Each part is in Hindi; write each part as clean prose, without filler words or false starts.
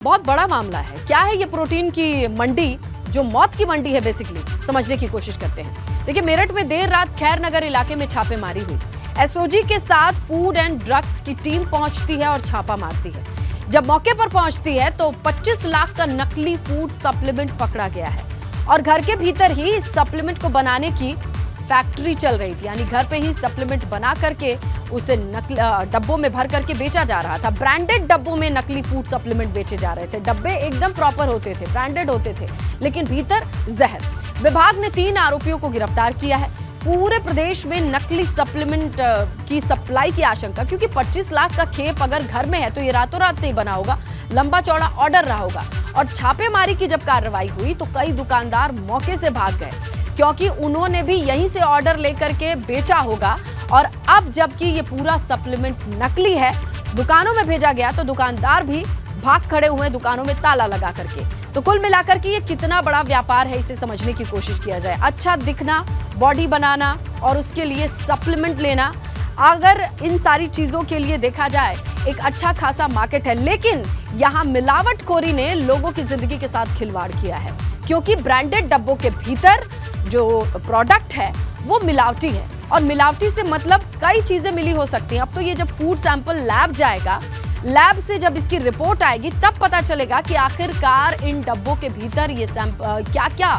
बहुत बड़ा मामला है। क्या है ये प्रोटीन की मंडी, जो मौत की मंडी है बेसिकली, समझने की कोशिश करते हैं। देखिए, मेरठ में देर रात खैर नगर इलाके में छापेमारी हुई। एसओजी के साथ फूड एंड ड्रग्स की टीम पहुंचती है और छापा मारती है। जब मौके पर पहुंचती है तो 25 लाख का नकली फूड सप्लीमेंट पकड़ा गया है और घर के भीतर ही इस सप्लीमेंट को बनाने की फैक्ट्री चल रही थी। यानी घर पे ही सप्लीमेंट बना करके उसे डब्बों में भर करके बेचा जा रहा था। ब्रांडेड डब्बों में नकली फूड सप्लीमेंट बेचे जा रहे थे। डब्बे एकदम प्रॉपर होते थे, ब्रांडेड होते थे, लेकिन भीतर जहर। विभाग ने 3 आरोपियों को गिरफ्तार किया है। पूरे प्रदेश में नकली सप्लीमेंट की सप्लाई की आशंका, क्योंकि 25 लाख का खेप अगर घर में है तो ये रातों रात नहीं बना होगा, लंबा चौड़ा ऑर्डर रहा होगा। और छापेमारी की जब कार्रवाई हुई तो कई दुकानदार मौके से भाग गए, क्योंकि उन्होंने भी यहीं से ऑर्डर लेकर के बेचा होगा। और अब जबकि ये पूरा सप्लीमेंट नकली है, दुकानों में भेजा गया, तो दुकानदार भी भाग खड़े हुए दुकानों में ताला लगा करके। तो कुल मिलाकर के ये कितना बड़ा व्यापार है, इसे समझने की कोशिश किया जाए। अच्छा दिखना, बॉडी बनाना और उसके लिए सप्लीमेंट लेना, अगर इन सारी चीजों के लिए देखा जाए एक अच्छा खासा मार्केट है। लेकिन यहाँ मिलावटखोरी ने लोगों की जिंदगी के साथ खिलवाड़ किया है, क्योंकि ब्रांडेड डब्बों के भीतर जो प्रोडक्ट है वो मिलावटी है। और मिलावटी से मतलब कई चीजें मिली हो सकती हैं। अब तो ये जब फूड सैंपल लैब जाएगा, लैब से जब इसकी रिपोर्ट आएगी तब पता चलेगा कि आखिरकार इन डब्बों के भीतर ये क्या क्या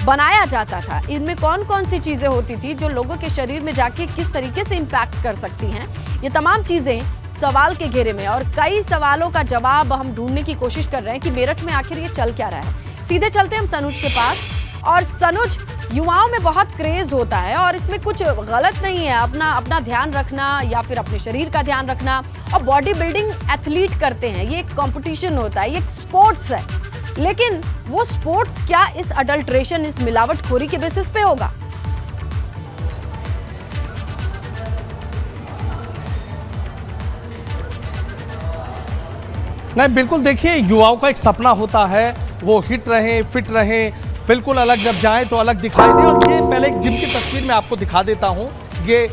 बनाया जाता था, इनमें कौन कौन सी चीजें होती थी जो लोगों के शरीर में जाके किस तरीके से इम्पैक्ट कर सकती हैं। ये तमाम चीजें सवाल के घेरे में, और कई सवालों का जवाब हम ढूंढने की कोशिश कर रहे हैं कि मेरठ में आखिर ये चल क्या रहा है। सीधे चलते हम सनुज के पास। और सनुज, युवाओं में बहुत क्रेज होता है और इसमें कुछ गलत नहीं है, अपना ध्यान रखना या फिर अपने शरीर का ध्यान रखना। और बॉडी बिल्डिंग एथलीट करते हैं, ये एक कंपटीशन होता है, ये एक स्पोर्ट्स है। लेकिन वो स्पोर्ट्स क्या इस अडल्ट्रेशन, इस मिलावटखोरी के बेसिस पे होगा? नहीं, बिल्कुल। देखिए, युवाओं का एक सपना होता है वो हिट रहे, फिट रहे, बिल्कुल अलग जब जाए तो अलग दिखाई दे। और ये पहले एक जिम की तस्वीर मैं आपको दिखा देता हूँ। ये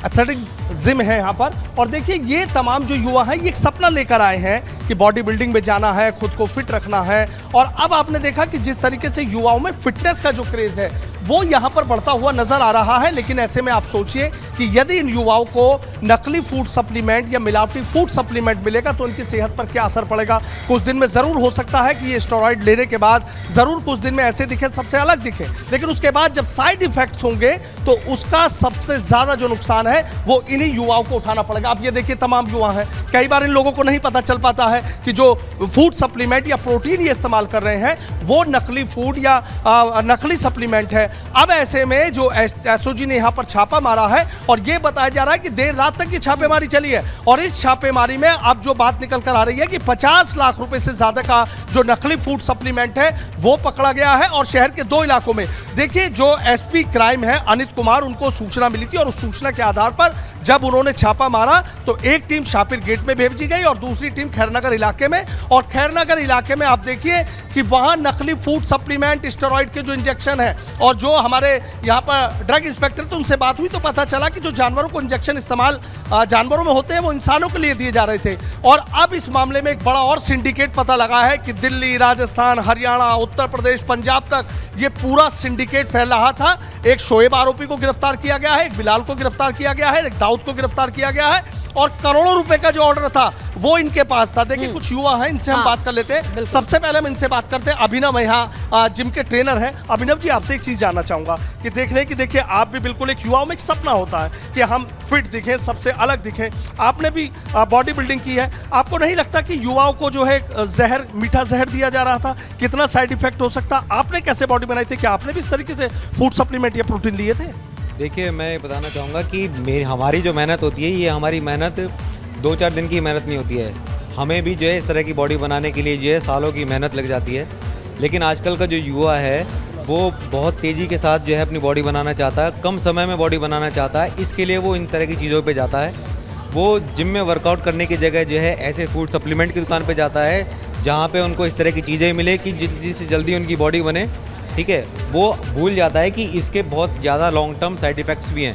एथलेटिक जिम है यहाँ पर। और देखिए, ये तमाम जो युवा हैं ये एक सपना लेकर आए हैं कि बॉडी बिल्डिंग में जाना है, खुद को फिट रखना है। और अब आपने देखा कि जिस तरीके से युवाओं में फिटनेस का जो क्रेज है वो यहाँ पर बढ़ता हुआ नजर आ रहा है। लेकिन ऐसे में आप सोचिए कि यदि इन युवाओं को नकली फूड सप्लीमेंट या मिलावटी फूड सप्लीमेंट मिलेगा तो उनकी सेहत पर क्या असर पड़ेगा। कुछ दिन में ज़रूर हो सकता है कि ये स्टेरॉइड लेने के बाद ज़रूर कुछ दिन में ऐसे दिखे, सबसे अलग दिखे, लेकिन उसके बाद जब साइड इफेक्ट्स होंगे तो उसका सबसे ज़्यादा जो नुकसान है वो इन्हीं युवाओं को उठाना पड़ेगा। आप ये देखिए, तमाम युवा हैं, कई बार इन लोगों को नहीं पता चल पाता है कि जो फूड सप्लीमेंट या प्रोटीन ये इस्तेमाल कर रहे हैं वो नकली फूड या नकली सप्लीमेंट है। अब ऐसे में जो एसओजी ने यहाँ पर छापा मारा है और ये बताया जा रहा है कि देर रात तक ये छापेमारी चली है। और इस छापेमारी में अब जो बात निकल कर आ रही है कि 50 लाख रुपए से ज्यादा का जो नकली फूड सप्लीमेंट है वो पकड़ा गया है। और शहर के 2 इलाकों में, देखिए, जो एसपी क्राइम है अनित कुमार, उनको सूचना मिली थी और उस सूचना के आधार पर जब उन्होंने छापा मारा तो एक टीम शापिर गेट में भेजी गई और दूसरी टीम खैरनगर इलाके में। और खैरनगर इलाके में आप देखिए कि वहां नकली फूड सप्लीमेंट, स्टेरॉइड के जो इंजेक्शन है, और जो हमारे यहाँ पर ड्रग इंस्पेक्टर थे उनसे बात हुई तो पता चला कि जो जानवरों को इंजेक्शन इस्तेमाल जानवरों में होते हैं वो इंसानों के लिए दिए जा रहे थे। और अब इस मामले में एक बड़ा और सिंडिकेट पता लगा है कि दिल्ली, राजस्थान, हरियाणा, उत्तर प्रदेश, पंजाब तक ये पूरा सिंडिकेट फैल रहा था। एक शोएब आरोपी को गिरफ्तार किया गया है, एक बिलाल को गिरफ्तार किया गया है, एक दाऊद को गिरफ्तार किया गया है। और करोड़ों रुपए का जो ऑर्डर था वो इनके पास था। देखिए, कुछ युवा हैं, इनसे हम बात कर लेते हैं। सबसे पहले हम इनसे बात करते हैं। अभिनव यहाँ जिम के ट्रेनर हैं। अभिनव जी, आपसे एक चीज जानना चाहूंगा कि देख रहे हैं कि देखिए, आप भी बिल्कुल, एक युवाओं में एक सपना होता है कि हम फिट दिखें, सबसे अलग दिखें। आपने भी बॉडी बिल्डिंग की है, आपको नहीं लगता कि युवाओं को जो है जहर, मीठा जहर दिया जा रहा था? कितना साइड इफेक्ट हो सकता? आपने कैसे बॉडी बनाई थी? क्या आपने भी इस तरीके से फूड सप्लीमेंट या प्रोटीन लिए थे? देखिए, मैं बताना चाहूँगा कि हमारी जो मेहनत होती है, ये हमारी मेहनत 2-4 दिन की मेहनत नहीं होती है। हमें भी जो है इस तरह की बॉडी बनाने के लिए जो है सालों की मेहनत लग जाती है। लेकिन आजकल का जो युवा है वो बहुत तेज़ी के साथ जो है अपनी बॉडी बनाना चाहता है, कम समय में बॉडी बनाना चाहता है। इसके लिए वो इन तरह की चीज़ों पे जाता है। वो जिम में वर्कआउट करने की जगह जो है ऐसे फूड सप्लीमेंट की दुकान पे जाता है जहाँ पे उनको इस तरह की चीज़ें मिले कि जिससे जल्दी उनकी बॉडी बने। ठीक है, वो भूल जाता है कि इसके बहुत ज़्यादा लॉन्ग टर्म साइड इफ़ेक्ट्स भी हैं।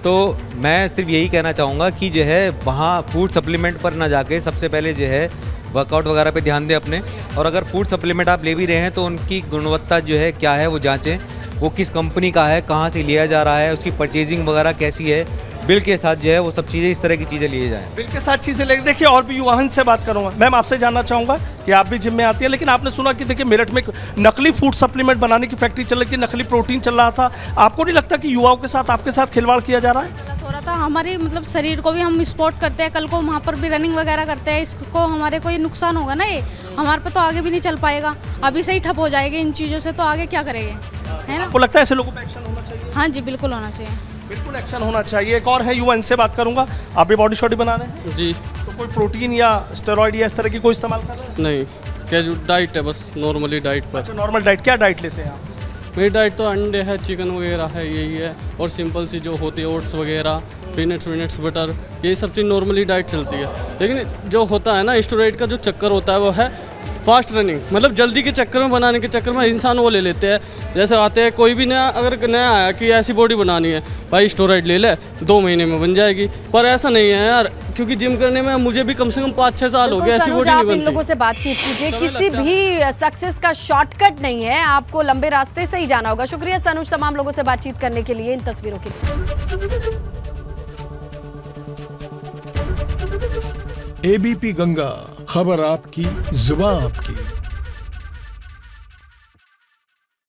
तो मैं सिर्फ यही कहना चाहूँगा कि जो है वहाँ फूड सप्लीमेंट पर ना जाके सबसे पहले जो है वर्कआउट वगैरह पे ध्यान दें अपने। और अगर फूड सप्लीमेंट आप ले भी रहे हैं तो उनकी गुणवत्ता जो है क्या है वो जांचें, वो किस कंपनी का है, कहाँ से लिया जा रहा है, उसकी परचेजिंग वगैरह कैसी है, बिल के साथ जो है वो सब चीज़ें, इस तरह की चीज़ें लिए जाएँ। बिल के साथ चीज़ें लेके देखिए। और भी युवाहन से बात करूंगा। मैम, आपसे जानना चाहूँगा कि आप भी जिम में आती है, लेकिन आपने सुना कि देखिए मेरठ में एक नकली फूड सप्लीमेंट बनाने की फैक्ट्री चल रही थी, नकली प्रोटीन चल रहा था। आपको नहीं लगता कि युवाओं के साथ, आपके साथ खिलवाड़ किया जा रहा है? गलत हो रहा था। हमारी मतलब शरीर को भी हम स्पोर्ट करते हैं, कल को वहाँ पर भी रनिंग वगैरह करते हैं, इसको हमारे को ये नुकसान होगा ना, ये हमारे पे तो आगे भी नहीं चल पाएगा। अभी से ही ठप हो जाएगी इन चीज़ों से, तो आगे क्या करेंगे, है ना? आपको लगता है ऐसे लोगों पर एक्शन होना चाहिए? हाँ जी, बिल्कुल होना चाहिए। बिल्कुल एक्शन होना चाहिए। एक और है युवा, इनसे बात करूंगा। आप भी बॉडी शॉडी बना रहे हैं? जी तो कोई प्रोटीन या स्टेरॉइड या इस तरह की कोई इस्तेमाल कर रहे हैं? नहीं, कैजुअल डाइट है, बस नॉर्मली डाइट पर। अच्छा, नॉर्मल डाइट। क्या डाइट लेते हैं आप? मेरी डाइट तो अंडे है, चिकन वगैरह है, यही है। और सिंपल सी जो होती है ओट्स वगैरह, पीनट्स बटर, यही सब चीज़ नॉर्मली डाइट चलती है। लेकिन जो होता है ना स्टेरॉइड का जो चक्कर होता है वो है फास्ट रनिंग, मतलब जल्दी के चक्कर में, बनाने के चक्कर में इंसान वो ले लेते हैं। जैसे आते हैं कोई भी नया, अगर नया आया कि ऐसी बॉडी बनानी है, भाई स्टेरॉइड ले ले, 2 महीने में बन जाएगी। पर ऐसा नहीं है यार, क्योंकि जिम करने में मुझे भी कम से कम 5-6 साल हो गए, ऐसी बॉडी नहीं आप इन बनती। लोगों से बातचीत कीजिए। किसी भी सक्सेस का शॉर्टकट नहीं है, आपको लंबे रास्ते से ही जाना होगा। शुक्रिया सनुज तमाम लोगों से बातचीत करने के लिए, इन तस्वीरों के लिए। एबीपी गंगा, खबर आपकी, जुबान आपकी।